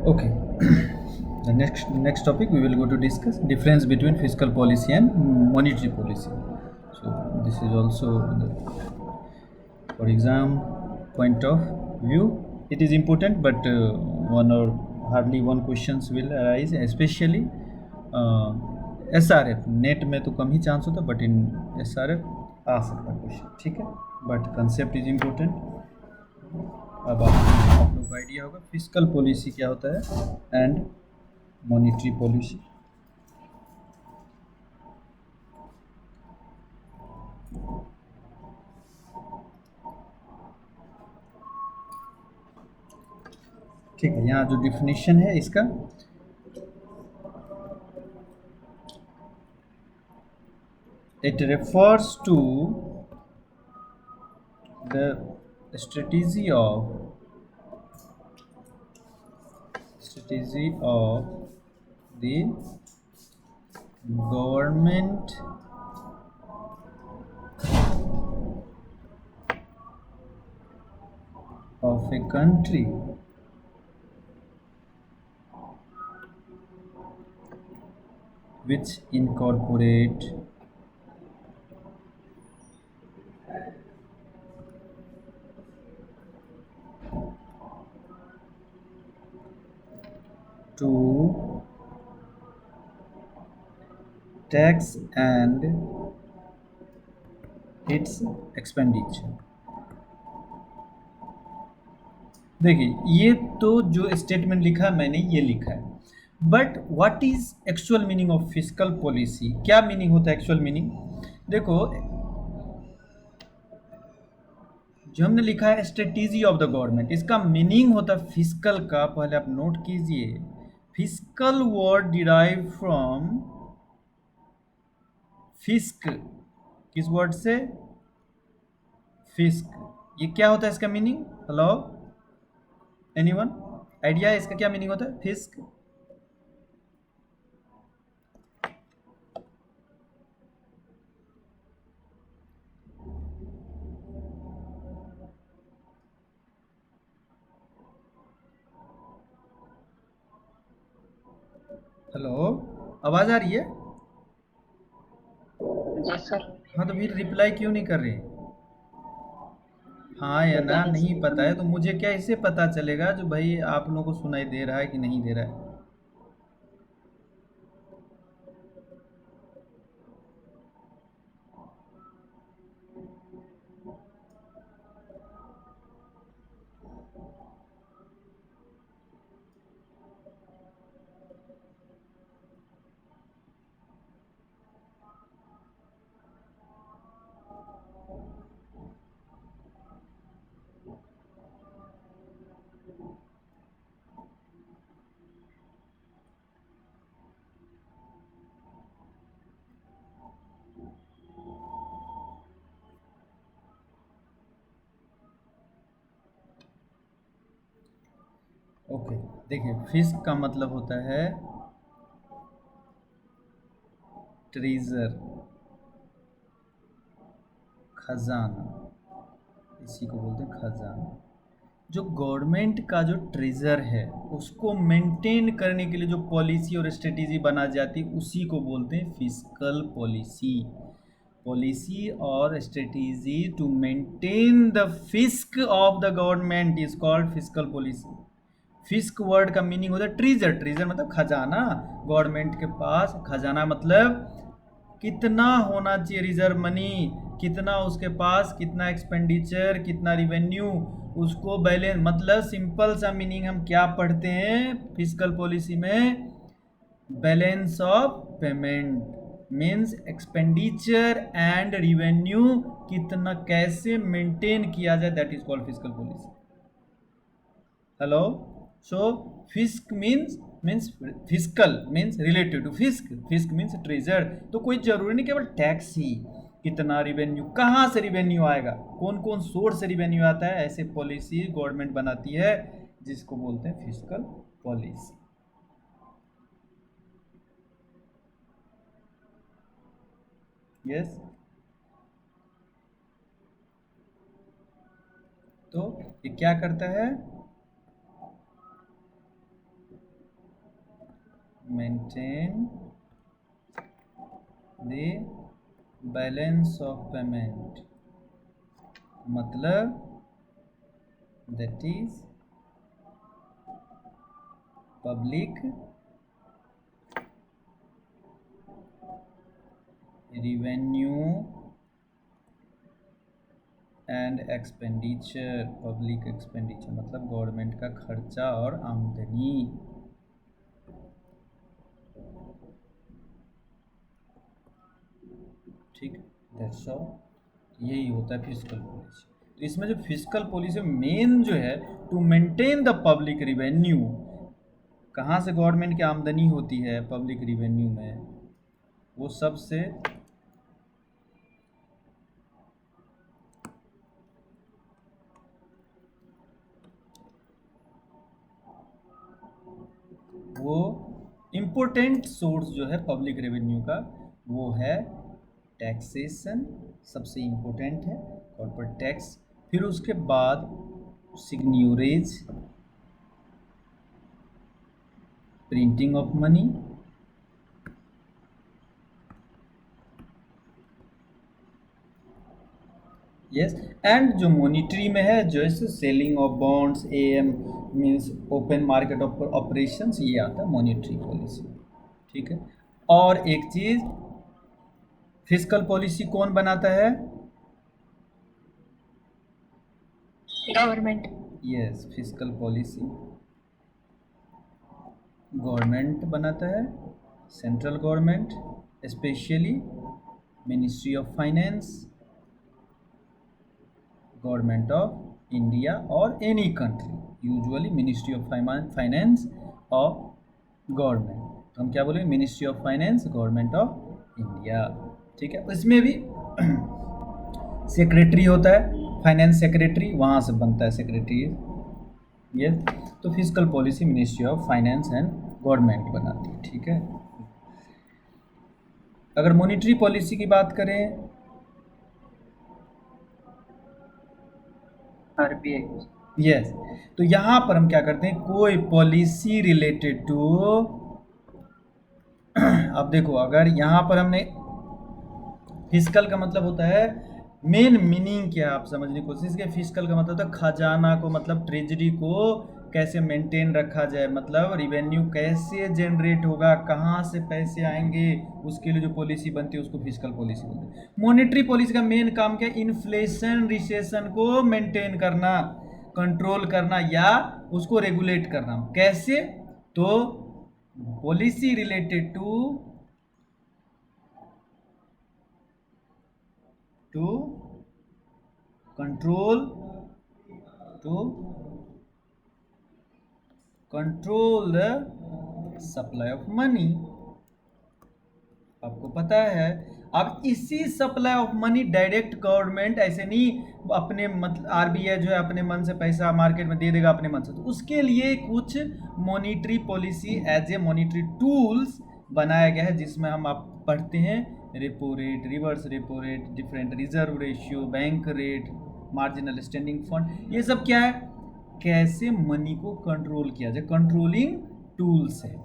Okay. The next topic we will go to discuss difference between fiscal policy and monetary policy. So this is also for exam point of view. It is important, but one or hardly one questions will arise, especially SRF. Net में तो कम ही chance होता, but in SRF आ सकता question, ठीक है. But concept is important. अब आप लोग को आइडिया होगा फिस्कल पॉलिसी क्या होता है एंड मॉनेटरी पॉलिसी. ठीक है, यहाँ जो डिफिनेशन है इसका, it refers to the strategy of the government of a country which incorporate to tax and its expenditure. देखिए, ये तो जो स्टेटमेंट लिखा है मैंने ये लिखा है, but what is actual meaning of fiscal policy? क्या मीनिंग होता है एक्चुअल मीनिंग? देखो, जो हमने लिखा है स्ट्रेटेजी ऑफ द गवर्नमेंट, इसका मीनिंग होता है फिस्कल का. पहले आप नोट कीजिए, फिस्कल वर्ड डिराइव फ्रॉम फिस्क. किस वर्ड से? फिस्क. ये क्या होता है इसका मीनिंग? हेलो, एनीवन आइडिया है इसका क्या मीनिंग होता है फिस्क? हेलो, आवाज आ रही है? Yes sir. हाँ, तो फिर रिप्लाई क्यों नहीं कर रहे? हाँ या ना नहीं पता है तो मुझे क्या इससे पता चलेगा जो भाई आप लोगों को सुनाई दे रहा है कि नहीं दे रहा है? ओके, देखिए, फिस्क का मतलब होता है ट्रेजर, खजाना. इसी को बोलते हैं खजाना. जो गवर्नमेंट का जो ट्रेजर है उसको मेंटेन करने के लिए जो पॉलिसी और स्ट्रेटेजी बना जाती है उसी को बोलते हैं फिस्कल पॉलिसी. पॉलिसी और strategy to maintain the fisc of the government is called fiscal policy. Fisc word का मीनिंग होता है ट्रेजर. ट्रेजर मतलब खजाना. गवर्नमेंट के पास खजाना मतलब कितना होना चाहिए रिजर्व मनी, कितना उसके पास, कितना एक्सपेंडिचर, कितना रिवेन्यू, उसको बैलेंस. मतलब सिंपल सा मीनिंग हम क्या पढ़ते हैं फिस्कल पॉलिसी में? Balance of payment means expenditure and revenue कितना कैसे मेंटेन किया जाए, that is called fiscal policy. Hello, so fisc means fiscal means related to fisc. Fisc means treasure. तो कोई जरूरी नहीं केवल टैक्स ही, कितना रिवेन्यू, कहाँ से रिवेन्यू आएगा, कौन कौन सोर्स से रिवेन्यू आता है, ऐसे पॉलिसी गवर्नमेंट बनाती है जिसको बोलते हैं फिस्कल पॉलिसी. यस. तो ये क्या करता है? Maintain the balance of payment, मतलब that is public revenue and expenditure. Public expenditure मतलब गवर्नमेंट का खर्चा और आमदनी। ठीक, दैट्स ऑल। यही होता है फिस्कल पॉलिसी। तो इसमें जो फिस्कल पॉलिसी मेन जो है, to maintain the public revenue, कहाँ से गवर्नमेंट की आमदनी होती है पब्लिक रिवेन्यू में, वो सबसे वो इम्पोर्टेंट सोर्स जो है पब्लिक रेवेन्यू का, वो है टैक्सेशन, सबसे इम्पोर्टेंट है कॉर्पोरेट टैक्स। फिर उसके बाद seigniorage, printing of money, yes, and जो मॉनिटरी में है जैसे selling of bonds, am means open market operations, ये आता है मॉनिटरी पॉलिसी। ठीक है, और एक चीज, फिस्कल पॉलिसी कौन बनाता है? Government. Yes, fiscal policy government बनाता है, central government, specially ministry of finance, government of India और any country, usually ministry of finance of government. तो हम क्या बोलेंगे? Ministry of finance, government of India. ठीक है, इसमें भी सेक्रेटरी होता है, फाइनेंस सेक्रेटरी, वहाँ से बनता है सेक्रेटरी। ये तो fiscal policy ministry of finance and government बनाती है। ठीक है, अगर मॉनिटरी पॉलिसी की बात करें, आरबीआई। यस, तो यहाँ पर हम क्या करते हैं, कोई पॉलिसी रिलेटेड टू अब देखो, अगर यहाँ पर हमने फिस्कल का मतलब होता है, मेन मीनिंग क्या आप समझने की कोशिश कीजिए। फिस्कल का मतलब होता है खजाना को, मतलब ट्रेजरी को कैसे मेंटेन रखा जाए, मतलब रिवेन्यू कैसे जनरेट होगा, कहाँ से पैसे आएंगे, उसके लिए जो पॉलिसी बनती है उसको फिस्कल पॉलिसी बोलते हैं। मॉनेटरी पॉलिसी का मेन काम क्या है? इन्फ्लेशन रिसेशन को मेंटेन करना, कंट्रोल करना या उसको रेगुलेट करना। कैसे? तो policy related to control the supply of money. आपको पता है, अब इसी supply of money direct government ऐसे नहीं अपने मतलब आरबीआई जो है अपने मन से पैसा मार्केट में दे देगा अपने मन से, तो उसके लिए कुछ monetary policy as a monetary tools बनाया गया है, जिसमें हम आप पढ़ते हैं repo rate, reverse repo rate, different reserve ratio, bank rate, marginal standing fund. ये सब क्या है? कैसे मनी को कंट्रोल किया जाए, कंट्रोलिंग टूल्स है।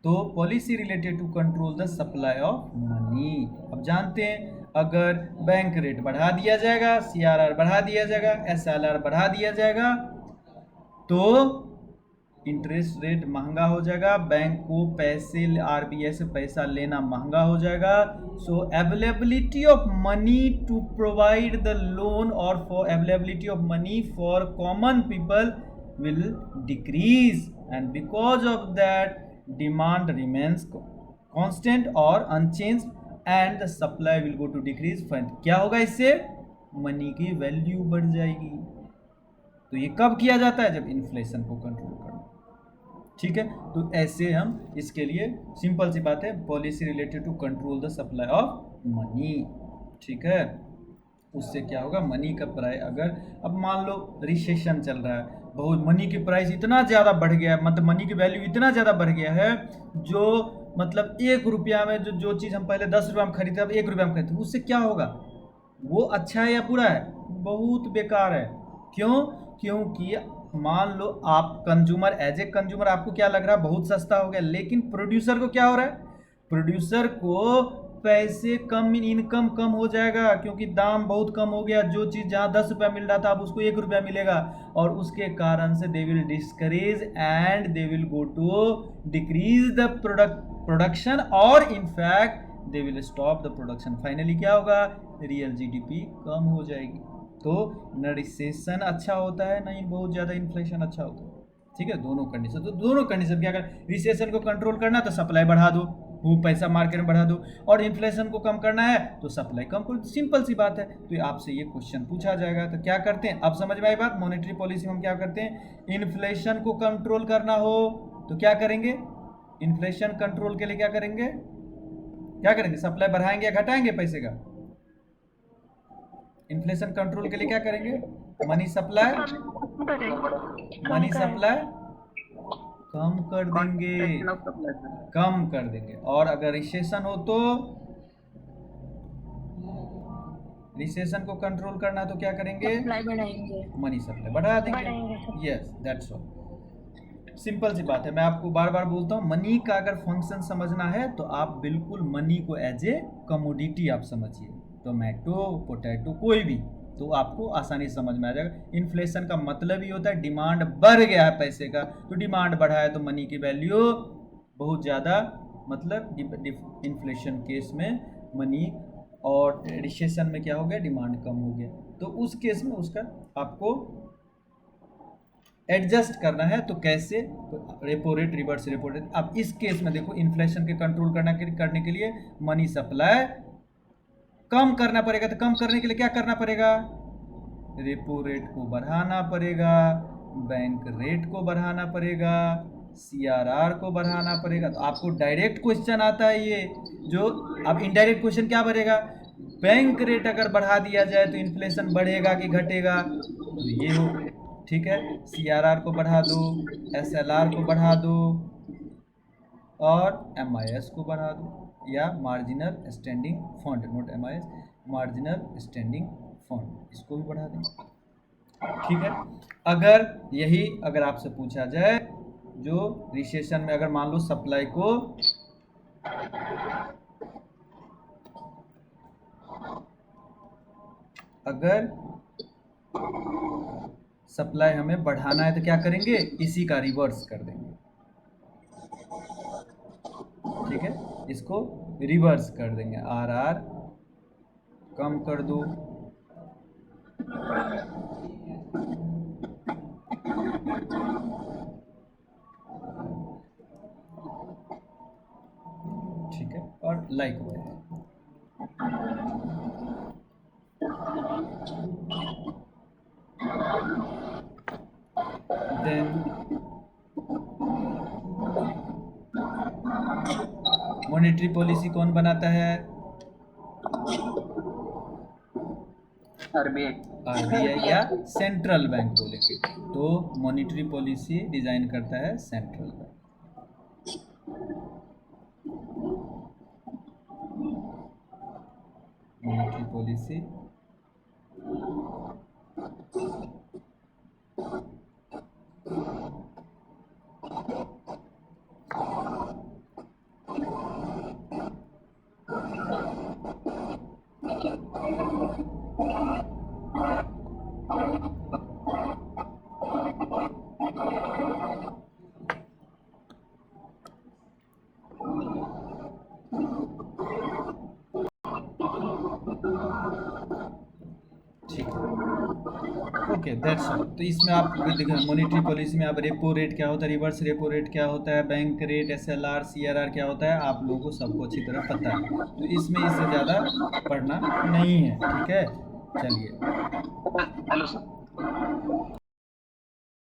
तो policy related to control the supply of money. अब जानते हैं, अगर बैंक रेट बढ़ा दिया जाएगा, सीआरआर बढ़ा दिया जाएगा, एसएलआर बढ़ा दिया जाएगा, तो इंटरेस्ट रेट महंगा हो जाएगा, बैंक को पैसे आरबीआई से पैसा लेना महंगा हो जाएगा। So availability of money to provide the loan और for availability of money for common people will decrease, and because of that demand remains constant और unchanged and the supply will go to decrease। क्या होगा इससे? Money की value बढ़ जाएगी। तो ये कब किया जाता है? जब इन्फ्लेशन को कंट्रोल करना। ठीक है, तो ऐसे हम इसके लिए सिंपल सी बात है, policy related to control the supply of money. ठीक है, उससे क्या होगा? मनी का प्राइस, अगर अब मान लो रिसेशन चल रहा है, बहुत मनी की प्राइस इतना ज़्यादा बढ़ गया है, मतलब मनी की वैल्यू इतना ज़्यादा बढ़ गया है, जो मतलब 1 रुपया में जो चीज़ हम पहले 10 रुपया में खरीदते अब 1 रुपया में खरीदते, उससे क्या होगा? वो अच्छा है या बुरा है? बहुत बेकार है। क्यों? क्योंकि मान लो आप कंज्यूमर, एज ए कंज्यूमर आपको क्या लग रहा है बहुत सस्ता हो गया, लेकिन प्रोड्यूसर को क्या हो रहा है, प्रोड्यूसर को पैसे कम, इनकम कम हो जाएगा, क्योंकि दाम बहुत कम हो गया। जो चीज़ जहाँ 10 रुपया मिल रहा था अब उसको 1 रुपया मिलेगा, और उसके कारण से they will discourage and they will go to decrease the production, और in fact they will stop the production. Finally क्या होगा, रियल जीडीपी कम हो जाएगी। तो न रिसेशन अच्छा होता है, ना ही बहुत ज़्यादा इन्फ्लेशन अच्छा होता है। ठीक है, दोनों कंडीशन। तो दोनों कंडीशन क्या कर, रिसेशन को कंट्रोल करना तो सप्लाई बढ़ा दो, वो पैसा मार्केट में बढ़ा दो, और इन्फ्लेशन को कम करना है तो सप्लाई कम करो। सिंपल सी बात है। तो आपसे ये क्वेश्चन पूछा जाएगा तो क्या करते हैं, अब समझ में आई बात। मॉनेटरी पॉलिसी में हम क्या करते हैं, इन्फ्लेशन को कंट्रोल करना हो तो क्या करेंगे, इन्फ्लेशन कंट्रोल के लिए क्या करेंगे, सप्लाई बढ़ाएंगे या घटाएंगे पैसे का, इन्फ्लेशन कंट्रोल के लिए क्या करेंगे, मनी सप्लाई कम कर देंगे। और अगर रिसेशन हो तो रिसेशन को कंट्रोल करना तो क्या करेंगे, मनी सप्लाई बढ़ा देंगे। यस, दैट्स ऑल, सिंपल सी बात है। मैं आपको बार बार बोलता हूँ, मनी का अगर फंक्शन समझना है तो आप बिल्कुल मनी को एज ए कमोडिटी आप समझिए, टोमेटो, पोटैटो, कोई भी, तो आपको आसानी से समझ में आ जाएगा। इन्फ्लेशन का मतलब ही होता है डिमांड बढ़ गया है पैसे का, तो डिमांड बढ़ा है तो मनी की वैल्यू बहुत ज़्यादा, मतलब इन्फ्लेशन केस में मनी, और रिसेशन में क्या हो गया, डिमांड कम हो गया। तो उस केस में उसका आपको एडजस्ट करना है। तो कैसे, तो repo rate, reverse repo rate. अब इस केस में देखो, इन्फ्लेशन के कंट्रोल करने के लिए मनी सप्लाई कम करना पड़ेगा। तो कम करने के लिए क्या करना पड़ेगा, रेपो रेट को बढ़ाना पड़ेगा, बैंक रेट को बढ़ाना पड़ेगा, सीआरआर को बढ़ाना पड़ेगा। तो आपको डायरेक्ट क्वेश्चन आता है ये, जो अब इनडायरेक्ट क्वेश्चन क्या बढ़ेगा, बैंक रेट अगर बढ़ा दिया जाए तो इन्फ्लेशन बढ़ेगा कि घटेगा, तो ये हो। ठीक है, सीआरआर को बढ़ा दो, एसएलआर को बढ़ा दो, और एमआईएस को बढ़ा दो, या marginal standing fund, note MIS, marginal standing fund, इसको भी बढ़ा दें। ठीक है, अगर आपसे पूछा जाए, जो रिसेशन में अगर मान लो सप्लाई को अगर सप्लाई हमें बढ़ाना है तो क्या करेंगे, इसी का रिवर्स कर देंगे। ठीक है, इसको रिवर्स कर देंगे, आरआर कम कर दो, ठीक है, और लाइक देन मॉनेटरी पॉलिसी कौन बनाता है, आरबीआई या सेंट्रल बैंक बोलेंगे। तो मॉनेटरी पॉलिसी डिजाइन करता है central bank. Monetary policy okay, that's all. तो इसमें आप देखिए, मॉनेटरी पॉलिसी में आप रेपो रेट क्या होता है, रिवर्स रेपो रेट क्या होता है, बैंक रेट, एसएलआर, सीआरआर क्या होता है, आप लोगों को सबको अच्छी तरह पता है। तो इसमें इससे ज़्यादा पढ़ना नहीं है। ठीक है, चलिए। Hello sir.